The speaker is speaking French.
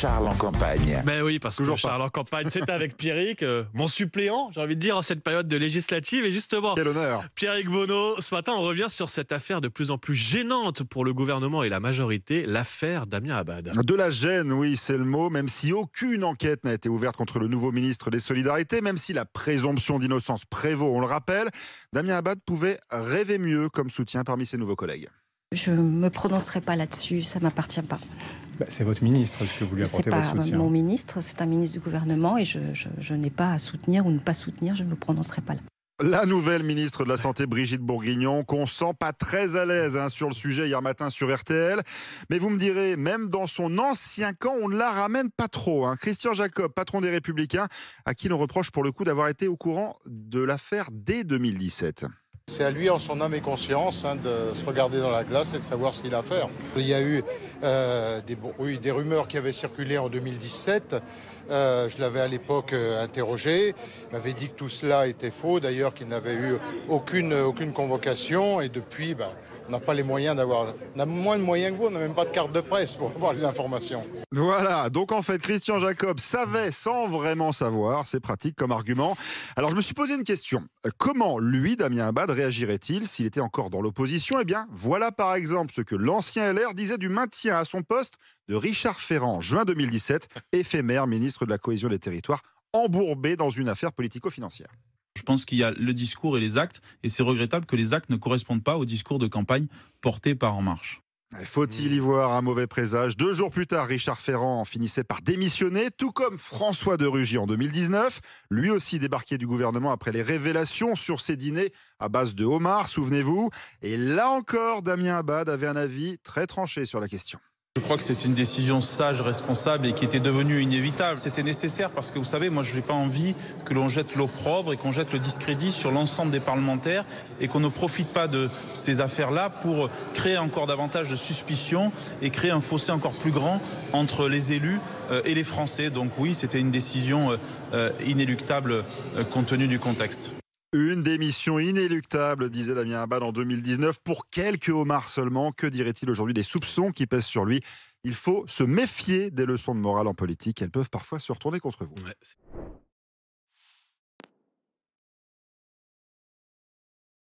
Charles en campagne. Ben oui, parce Toujours que pas. Charles en campagne, c'est avec Pierrick, mon suppléant, j'ai envie de dire, en cette période de législative. Et justement, Quel honneur. Pierrick Bonneau, ce matin, on revient sur cette affaire de plus en plus gênante pour le gouvernement et la majorité, l'affaire Damien Abad. De la gêne, oui, c'est le mot, même si aucune enquête n'a été ouverte contre le nouveau ministre des Solidarités, même si la présomption d'innocence prévaut, on le rappelle, Damien Abad pouvait rêver mieux comme soutien parmi ses nouveaux collègues. Je ne me prononcerai pas là-dessus, ça ne m'appartient pas. C'est votre ministre, est-ce que vous lui C'est apportez pas votre soutien? mon ministre, c'est un ministre du gouvernement et je n'ai pas à soutenir ou ne pas soutenir, je ne me prononcerai pas là. La nouvelle ministre de la Santé, Brigitte Bourguignon, qu'on sent pas très à l'aise sur le sujet hier matin sur RTL. Mais vous me direz, même dans son ancien camp, on ne la ramène pas trop. Christian Jacob, patron des Républicains, à qui l'on reproche pour le coup d'avoir été au courant de l'affaire dès 2017. C'est à lui, en son âme et conscience, de se regarder dans la glace et de savoir ce qu'il a à faire. Il y a eu des rumeurs qui avaient circulé en 2017. Je l'avais à l'époque interrogé. Il m'avait dit que tout cela était faux, d'ailleurs qu'il n'avait eu aucune convocation. Et depuis, on n'a pas les moyens d'avoir... On a moins de moyens que vous, on n'a même pas de carte de presse pour avoir les informations. Voilà, donc en fait, Christian Jacob savait sans vraiment savoir, c'est pratique comme argument. Alors je me suis posé une question. Comment lui, Damien Abad, réagirait-il s'il était encore dans l'opposition? Eh bien, voilà par exemple ce que l'ancien LR disait du maintien à son poste de Richard Ferrand, juin 2017, éphémère ministre de la Cohésion des Territoires, embourbé dans une affaire politico-financière. Je pense qu'il y a le discours et les actes, et c'est regrettable que les actes ne correspondent pas au discours de campagne porté par En Marche. Faut-il y voir un mauvais présage? 2 jours plus tard, Richard Ferrand finissait par démissionner, tout comme François de Rugy en 2019. Lui aussi débarqué du gouvernement après les révélations sur ses dîners à base de homards, souvenez-vous. Et là encore, Damien Abad avait un avis très tranché sur la question. Je crois que c'est une décision sage, responsable et qui était devenue inévitable. C'était nécessaire parce que vous savez, moi je n'ai pas envie que l'on jette l'opprobre et qu'on jette le discrédit sur l'ensemble des parlementaires et qu'on ne profite pas de ces affaires-là pour créer encore davantage de suspicions et créer un fossé encore plus grand entre les élus et les Français. Donc oui, c'était une décision inéluctable compte tenu du contexte. Une démission inéluctable, disait Damien Abad en 2019, pour quelques homards seulement. Que dirait-il aujourd'hui des soupçons qui pèsent sur lui? Il faut se méfier des leçons de morale en politique. Elles peuvent parfois se retourner contre vous. Ouais.